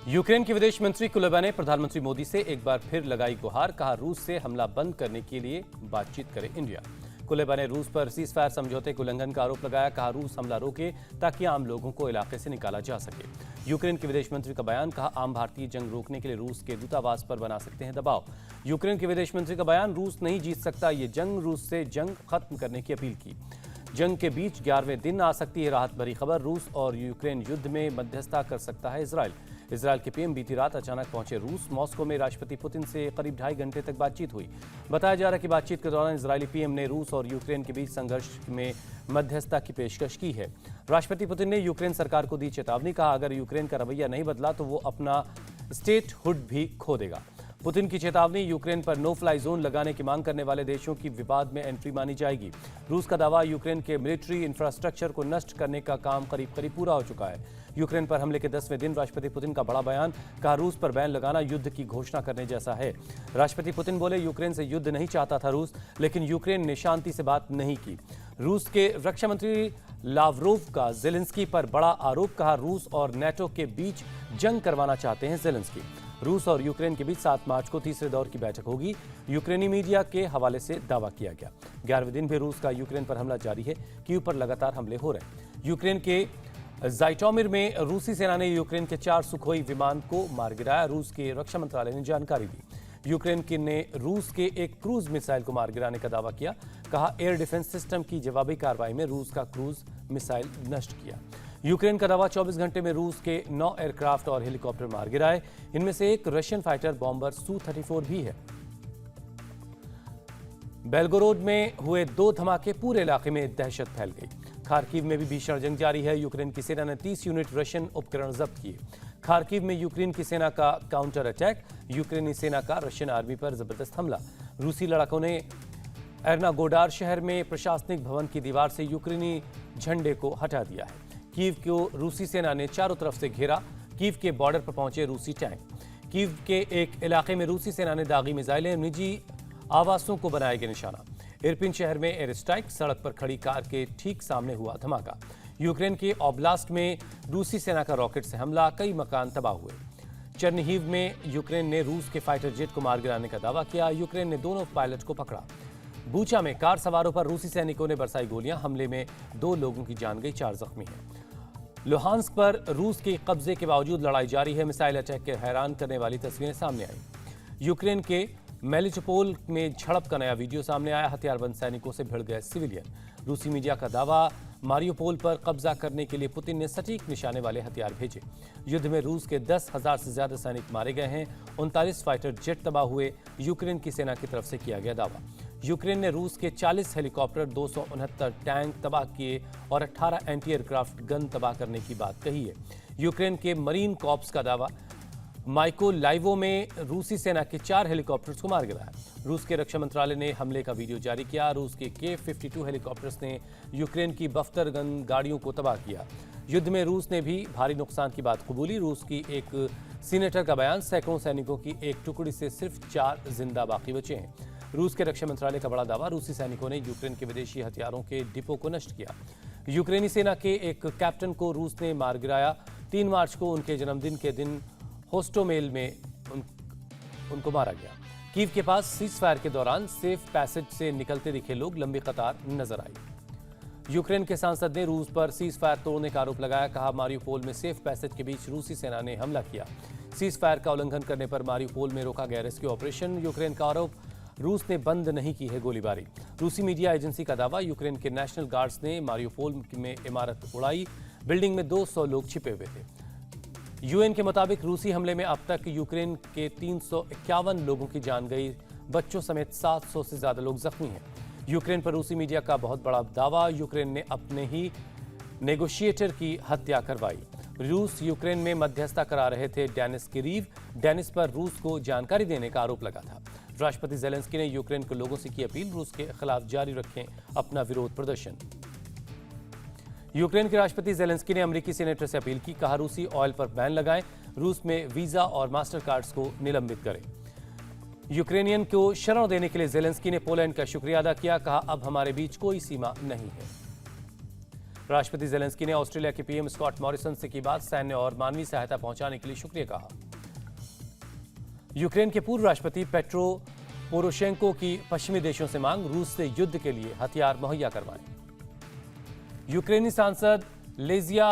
Ukraine के विदेश मंत्री कुलेबा ने प्रधानमंत्री मोदी से एक बार फिर लगाई गुहार। कहा, रूस से हमला बंद करने के लिए बातचीत करे इंडिया। कुलेबा ने रूस पर सीजफायर समझौते के उल्लंघन का आरोप लगाया। कहा, रूस हमला रोके ताकि आम लोगों को इलाके से निकाला जा सके। यूक्रेन के विदेश मंत्री का बयान। कहा, आम भारतीय जंग रोकने के लिए रूस के दूतावास पर बना सकते हैं दबाव। यूक्रेन के विदेश मंत्री का बयान। रूस नहीं जीत सकता ये जंग, रूस से जंग खत्म करने की अपील की। जंग के बीच 11वें दिन आ सकती है राहत भरी खबर। रूस और यूक्रेन युद्ध में मध्यस्थता कर सकता है इजरायल। इजरायल के पीएम बीती रात अचानक पहुंचे रूस। मॉस्को में राष्ट्रपति पुतिन से करीब 2.5 घंटे तक बातचीत हुई। बताया जा रहा है कि बातचीत के दौरान इजरायली पीएम ने रूस और यूक्रेन के बीच संघर्ष में मध्यस्थता की पेशकश की है। राष्ट्रपति पुतिन ने यूक्रेन सरकार को दी चेतावनी। कहा, अगर यूक्रेन का रवैया नहीं बदला तो वो अपना स्टेटहुड भी खो देगा। पुतिन की चेतावनी। यूक्रेन पर नो फ्लाई जोन लगाने की मांग करने वाले देशों की विवाद में एंट्री मानी जाएगी। रूस का दावा, यूक्रेन के मिलिट्री इंफ्रास्ट्रक्चर को नष्ट करने का काम करीब करीब पूरा हो चुका है। यूक्रेन पर हमले के 10वें दिन राष्ट्रपति पुतिन का बड़ा बयान। कहा, रूस पर बैन लगाना युद्ध की घोषणा करने जैसा है। राष्ट्रपति पुतिन बोले, यूक्रेन से युद्ध नहीं चाहता था रूस, लेकिन यूक्रेन ने शांति से बात नहीं की। रूस के रक्षा मंत्री लावरोव का जेलेंस्की पर बड़ा आरोप। कहा, रूस और नेटो के बीच जंग करवाना चाहते हैं जेलेंस्की। रूस और यूक्रेन के बीच 7 मार्च को तीसरे दौर की बैठक होगी। यूक्रेनी मीडिया के हवाले से दावा किया गया। 11वें दिन भी रूस का यूक्रेन पर हमला जारी है। कीव पर लगातार हमले हो रहे हैं। यूक्रेन के जाइटोमिर में रूसी सेना ने यूक्रेन के 4 सुखोई विमान को मार गिराया। रूस के रक्षा मंत्रालय ने जानकारी दी। यूक्रेन ने रूस के एक क्रूज मिसाइल को मार गिराने का दावा किया। कहा, एयर डिफेंस सिस्टम की जवाबी कार्रवाई में रूस का क्रूज मिसाइल नष्ट किया। यूक्रेन का दावा, 24 घंटे में रूस के 9 एयरक्राफ्ट और हेलीकॉप्टर मार गिराए। इनमें से एक रशियन फाइटर बॉम्बर सू-34 भी है। बेलगोरोड में हुए 2 धमाके, पूरे इलाके में दहशत फैल गई। खार्किव में भी भीषण जंग जारी है। यूक्रेन की सेना ने 30 यूनिट रशियन उपकरण जब्त किए। खार्किव में यूक्रेन की सेना का काउंटर अटैक। यूक्रेनी सेना का रशियन आर्मी पर जबरदस्त हमला। रूसी लड़ाकों ने एर्नागोडार शहर में प्रशासनिक भवन की दीवार से यूक्रेनी झंडे को हटा दिया है। कीव को रूसी सेना ने चारों तरफ से घेरा। कीव के बॉर्डर पर पहुंचे रूसी टैंक। कीव के एक इलाके में रूसी सेना ने दागी मिसाइलें, निजी आवासों को बनाया निशाना। इरपिन शहर में एयर स्ट्राइक। सड़क पर खड़ी कार के ठीक सामने हुआ धमाका। यूक्रेन के ओब्लास्ट में रूसी सेना का रॉकेट से हमला, कई मकान तबाह हुए। चर्निहिव में यूक्रेन ने रूस के फाइटर जेट को मार गिराने का दावा किया। यूक्रेन ने दोनों पायलट को पकड़ा। बूचा में कार सवारों पर रूसी सैनिकों ने बरसाई गोलियां। हमले में 2 लोगों की जान गई, 4 जख्मी हैं। लुहांस्क पर रूस के कब्जे के बावजूद लड़ाई जारी है। मिसाइल अटैक के हैरान करने वाली तस्वीरें सामने आई। यूक्रेन के मेलिटोपोल में झड़प का नया वीडियो सामने आया। हथियारबंद सैनिकों से भिड़ गए सिविलियन। रूसी मीडिया का दावा, मारियोपोल पर कब्जा करने के लिए पुतिन ने सटीक निशाने वाले हथियार भेजे। युद्ध में रूस के 10,000 से ज्यादा सैनिक मारे गए हैं। 39 फाइटर जेट तबाह हुए। यूक्रेन की सेना की तरफ से किया गया दावा। यूक्रेन ने रूस के 40 हेलीकॉप्टर, 269 टैंक तबाह किए और 18 एंटी एयरक्राफ्ट गन तबाह करने की बात कही है। यूक्रेन के मरीन कॉर्प्स का दावा, माइकोलाइवो में रूसी सेना के 4 हेलीकॉप्टर्स को मार गिराया। रूस के रक्षा मंत्रालय ने हमले का वीडियो जारी किया। रूस के K-52 हेलीकॉप्टर्स ने यूक्रेन की बख्तर गन गाड़ियों को तबाह किया। युद्ध में रूस ने भी भारी नुकसान की बात कबूली। रूस की एक सीनेटर का बयान, सैकड़ों सैनिकों की एक टुकड़ी से सिर्फ 4 जिंदा बाकी बचे हैं। रूस के रक्षा मंत्रालय का बड़ा दावा, रूसी सैनिकों ने यूक्रेन के विदेशी हथियारों के डिपो को नष्ट किया। यूक्रेनी सेना के एक कैप्टन को रूस ने मार गिराया। 3 मार्च को उनके जन्मदिन के दिन होस्टोमेल में उनको मारा गया। कीव के पास सीजफायर के दौरान सेफ पैसेज से निकलते दिखे लोग, लंबी कतार नजर आई। यूक्रेन के सांसद ने रूस पर सीजफायर तोड़ने का आरोप लगाया। कहा, मारियोपोल में सेफ पैसेज के बीच रूसी सेना ने हमला किया। सीजफायर का उल्लंघन करने पर मारियोपोल में रोका गया रेस्क्यू ऑपरेशन। यूक्रेन का आरोप, रूस ने बंद नहीं की है गोलीबारी। रूसी मीडिया एजेंसी का दावा, यूक्रेन के नेशनल गार्ड्स ने मारियोपोल में इमारत उड़ाई। बिल्डिंग में 200 लोग छिपे हुए थे। यूएन के मुताबिक रूसी हमले में अब तक यूक्रेन के 351 लोगों की जान गई। बच्चों समेत 700 से ज्यादा लोग जख्मी हैं। यूक्रेन पर रूसी मीडिया का बहुत बड़ा दावा, यूक्रेन ने अपने ही नेगोशिएटर की हत्या करवाई। रूस यूक्रेन में मध्यस्थता करा रहे थे डेनिस किरीव। डेनिस पर रूस को जानकारी देने का आरोप लगा था। राष्ट्रपति जेलेंस्की ने यूक्रेन के लोगों से की अपील, रूस के खिलाफ जारी रखें अपना विरोध प्रदर्शन। यूक्रेन के राष्ट्रपति जेलेंस्की ने अमेरिकी सीनेटर से अपील की। कहा, रूसी ऑयल पर बैन लगाएं, रूस में वीजा और मास्टर कार्ड्स को निलंबित करें। यूक्रेनियन को शरण देने के लिए जेलेंस्की ने पोलैंड का शुक्रिया अदा किया। कहा, अब हमारे बीच कोई सीमा नहीं है। राष्ट्रपति जेलेंस्की ने ऑस्ट्रेलिया के पीएम स्कॉट मॉरिसन से की बात, सैन्य और मानवीय सहायता पहुंचाने के लिए शुक्रिया कहा। यूक्रेन के पूर्व राष्ट्रपति पेट्रो पोरोशेंको की पश्चिमी देशों से मांग, रूस से युद्ध के लिए हथियार मुहैया करवाएं। यूक्रेनी सांसद लेजिया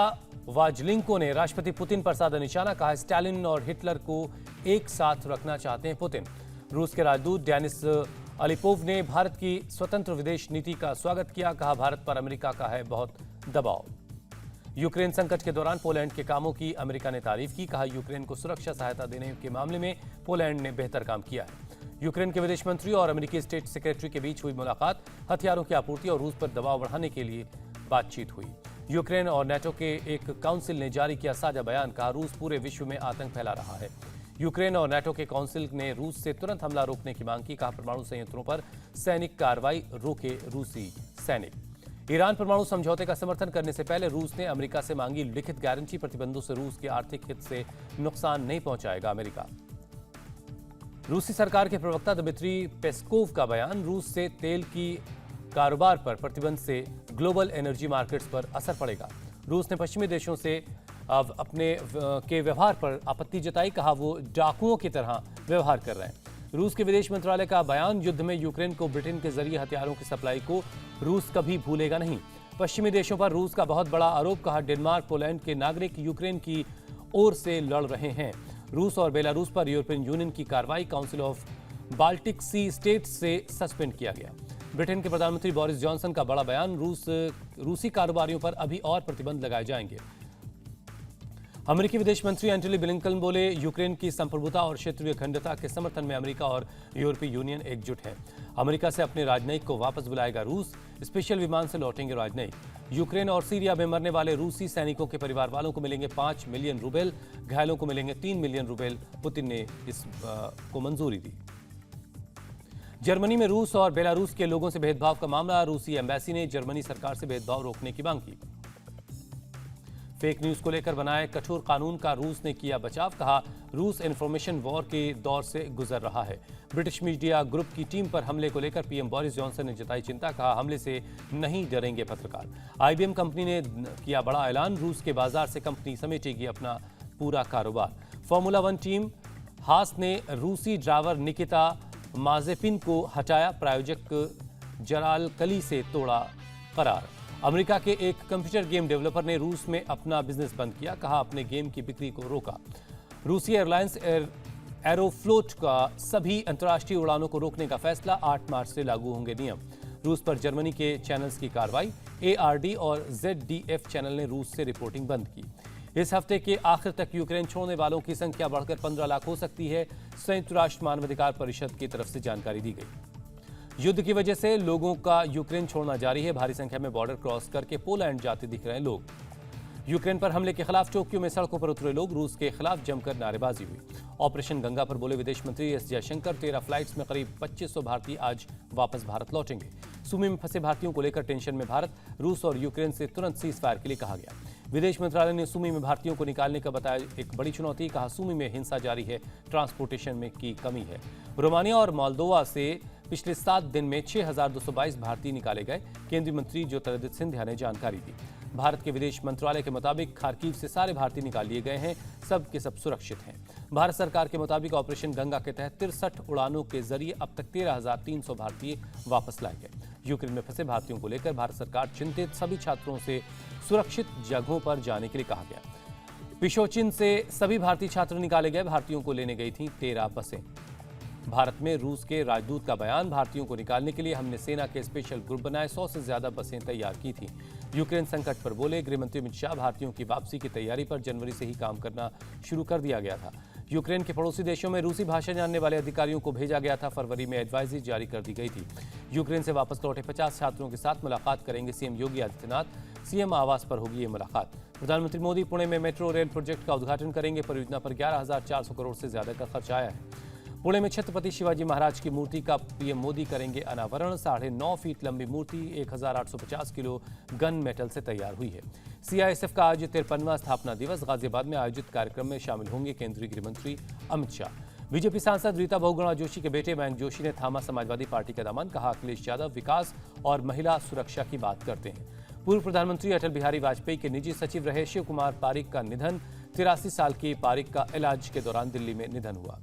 वाजलिंको ने राष्ट्रपति पुतिन पर साधा निशाना, कहा स्टालिन और हिटलर को एक साथ रखना चाहते हैं पुतिन। रूस के राजदूत डेनिस अलिपोव ने भारत की स्वतंत्र विदेश नीति का स्वागत किया, कहा भारत पर अमेरिका का है बहुत दबाव। यूक्रेन संकट के दौरान पोलैंड के कामों की अमेरिका ने तारीफ की, कहा यूक्रेन को सुरक्षा सहायता देने के मामले में पोलैंड ने बेहतर काम किया है। यूक्रेन के विदेश मंत्री और अमेरिकी स्टेट सेक्रेटरी के बीच हुई मुलाकात, हथियारों की आपूर्ति और रूस पर दबाव बढ़ाने के लिए बातचीत हुई। यूक्रेन और नेटो के एक काउंसिल ने जारी किया साझा बयान, कहा रूस पूरे विश्व में आतंक फैला रहा है। यूक्रेन और नेटो के काउंसिल ने रूस से तुरंत हमला रोकने की मांग की, कहा परमाणु संयंत्रों पर सैनिक कार्रवाई रोके रूसी सैनिक। ईरान परमाणु समझौते का समर्थन करने से पहले रूस ने अमेरिका से मांगी लिखित गारंटी, प्रतिबंधों से रूस के आर्थिक हित से नुकसान नहीं पहुंचाएगा अमेरिका। रूसी सरकार के प्रवक्ता दमित्री पेस्कोव का बयान, रूस से तेल की कारोबार पर प्रतिबंध से ग्लोबल एनर्जी मार्केट्स पर असर पड़ेगा। रूस ने पश्चिमी देशों से अब अपने के व्यवहार पर आपत्ति जताई, कहा वो डाकुओं की तरह व्यवहार कर रहे हैं। रूस के विदेश मंत्रालय का बयान, युद्ध में यूक्रेन को ब्रिटेन के जरिए हथियारों की सप्लाई को रूस कभी भूलेगा नहीं। पश्चिमी देशों पर रूस का बहुत बड़ा आरोप, कहा डेनमार्क पोलैंड के नागरिक यूक्रेन की ओर से लड़ रहे हैं। रूस और बेलारूस पर यूरोपियन यूनियन की कार्रवाई, council of Baltic sea states से सस्पेंड किया गया। ब्रिटेन के प्रधानमंत्री बोरिस जॉनसन का बड़ा बयान, रूसी कारोबारियों पर अभी और प्रतिबंध लगाए जाएंगे। अमेरिकी विदेश मंत्री एंटनी ब्लिंकन बोले, यूक्रेन की संप्रभुता और क्षेत्रीय अखंडता के समर्थन में अमेरिका और यूरोपीय यूनियन एकजुट है। अमेरिका से अपने राजनयिक को वापस बुलाएगा रूस, स्पेशल विमान से लौटेंगे राजनयिक। यूक्रेन और सीरिया में मरने वाले रूसी सैनिकों के परिवार वालों को मिलेंगे 5 मिलियन रूबेल, घायलों को मिलेंगे 3 मिलियन रूबेल। पुतिन ने को मंजूरी दी। जर्मनी में रूस और बेलारूस के लोगों से भेदभाव का मामला, रूसी एम्बेसी ने जर्मनी सरकार से भेदभाव रोकने की मांग की। फेक न्यूज को लेकर बनाए कठोर कानून का रूस ने किया बचाव, कहा रूस इंफॉर्मेशन वॉर के दौर से गुजर रहा है। ब्रिटिश मीडिया ग्रुप की टीम पर हमले को लेकर पीएम बोरिस जॉनसन ने जताई चिंता, कहा हमले से नहीं डरेंगे पत्रकार। आईबीएम कंपनी ने किया बड़ा ऐलान, रूस के बाजार से कंपनी समेटेगी अपना पूरा कारोबार। फॉर्मूला 1 टीम हास ने रूसी ड्राइवर निकिता माजेपिन को हटाया, प्रायोजक जलाल कली से तोड़ा करार। अमेरिका के एक कंप्यूटर गेम डेवलपर ने रूस में अपना बिजनेस बंद किया, कहा अपने गेम की बिक्री को रोका। रूसी एयरलाइंस एरोफ्लोट का सभी अंतर्राष्ट्रीय उड़ानों को रोकने का फैसला, 8 मार्च से लागू होंगे नियम। रूस पर जर्मनी के चैनल्स की कार्रवाई, एआरडी और ZDF चैनल ने रूस से रिपोर्टिंग बंद की। इस हफ्ते के आखिर तक यूक्रेन छोड़ने वालों की संख्या बढ़कर 15 लाख हो सकती है, संयुक्त राष्ट्र मानवाधिकार परिषद की तरफ से जानकारी दी गई। युद्ध की वजह से लोगों का यूक्रेन छोड़ना जारी है, भारी संख्या में बॉर्डर क्रॉस करके पोलैंड जाते दिख रहे हैं लोग। यूक्रेन पर हमले के खिलाफ टोक्यो में सड़कों पर उतरे लोग, रूस के खिलाफ जमकर नारेबाजी हुई। ऑपरेशन गंगा पर बोले विदेश मंत्री एस जयशंकर, 13 फ्लाइट्स में करीब 2500 भारतीय आज वापस भारत लौटेंगे। सुमी में फंसे भारतीयों को लेकर टेंशन में भारत, रूस और यूक्रेन से तुरंत सीज फायर के लिए कहा गया। विदेश मंत्रालय ने सुमी में भारतीयों को निकालने का बताया एक बड़ी चुनौती, कहा सुमी में हिंसा जारी है, ट्रांसपोर्टेशन में की कमी है। रोमानिया और मोल्दोवा से पिछले 7 दिन में 6222 भारतीय निकाले गए, केंद्रीय मंत्री ज्योतिरादित्य सिंधिया ने जानकारी दी। भारत के विदेश मंत्रालय के मुताबिक खार्किव से सारे भारतीय निकाल लिए गए हैं, सब के सब सुरक्षित हैं। भारत सरकार के मुताबिक ऑपरेशन गंगा के तहत 63 उड़ानों के जरिए अब तक 13,300 भारतीय वापस लाए गए। यूक्रेन में फंसे भारतीयों को लेकर भारत सरकार चिंतित, सभी छात्रों से सुरक्षित जगहों पर जाने के लिए कहा गया। पिशोचिन से सभी भारतीय छात्र निकाले गए, भारतीयों को लेने गई थी 13 बसें। भारत में रूस के राजदूत का बयान, भारतीयों को निकालने के लिए हमने सेना के स्पेशल ग्रुप बनाए, 100 से ज्यादा बसें तैयार की थी। यूक्रेन संकट पर बोले गृहमंत्री अमित शाह, भारतीयों की वापसी की तैयारी पर जनवरी से ही काम करना शुरू कर दिया गया था। यूक्रेन के पड़ोसी देशों में रूसी भाषा जानने वाले अधिकारियों को भेजा गया था, फरवरी में एडवाइजरी जारी कर दी गई थी। यूक्रेन से वापस लौटे 50 छात्रों के साथ मुलाकात करेंगे सीएम योगी आदित्यनाथ, सीएम आवास पर होगी ये मुलाकात। प्रधानमंत्री मोदी पुणे में मेट्रो रेल प्रोजेक्ट का उद्घाटन करेंगे, परियोजना पर 11,400 करोड़ से ज्यादा का खर्च आया है। पुणे में छत्रपति शिवाजी महाराज की मूर्ति का पीएम मोदी करेंगे अनावरण, 9.5 फीट लंबी मूर्ति 1850 किलो गन मेटल से तैयार हुई है। सीआईएसएफ का आज 53वां स्थापना दिवस, गाजियाबाद में आयोजित कार्यक्रम में शामिल होंगे केंद्रीय गृह मंत्री अमित शाह। बीजेपी सांसद रीता बहुगुणा जोशी के बेटे मयंक जोशी ने थामा समाजवादी पार्टी का दामन, कहा अखिलेश यादव विकास और महिला सुरक्षा की बात करते हैं। पूर्व प्रधानमंत्री अटल बिहारी वाजपेयी के निजी सचिव रहे शिव कुमार पारिक का निधन। 83 साल की पारिक का इलाज के दौरान दिल्ली में निधन हुआ।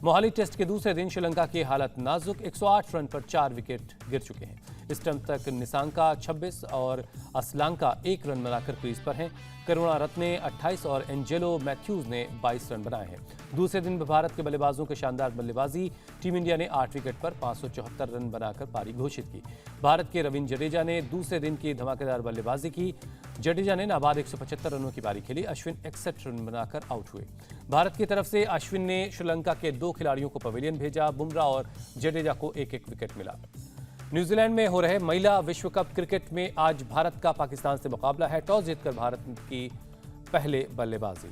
मोहाली टेस्ट के दूसरे दिन श्रीलंका की हालत नाजुक। 108 रन पर 4 विकेट गिर चुके हैं। इस टाइम तक निसांका 26 और असलांका 1 रन बनाकर क्रीज पर हैं। करुणा रत्ने 28 और एंजेलो मैथ्यूज ने 22 रन बनाए हैं। दूसरे दिन भारत के बल्लेबाजों की शानदार बल्लेबाजी। टीम इंडिया ने 8 विकेट पर 574 रन बनाकर पारी घोषित की। भारत के रविंद्र जडेजा ने दूसरे दिन की धमाकेदार बल्लेबाजी की। जडेजा ने नाबाद 175 रनों की पारी खेली। अश्विन 61 रन बनाकर आउट हुए। भारत की तरफ से अश्विन ने श्रीलंका के 2 खिलाड़ियों को पवेलियन भेजा। बुमराह और जडेजा को एक एक विकेट मिला। न्यूजीलैंड में हो रहे महिला विश्व कप क्रिकेट में आज भारत का पाकिस्तान से मुकाबला है। टॉस जीतकर भारत की पहले बल्लेबाजी।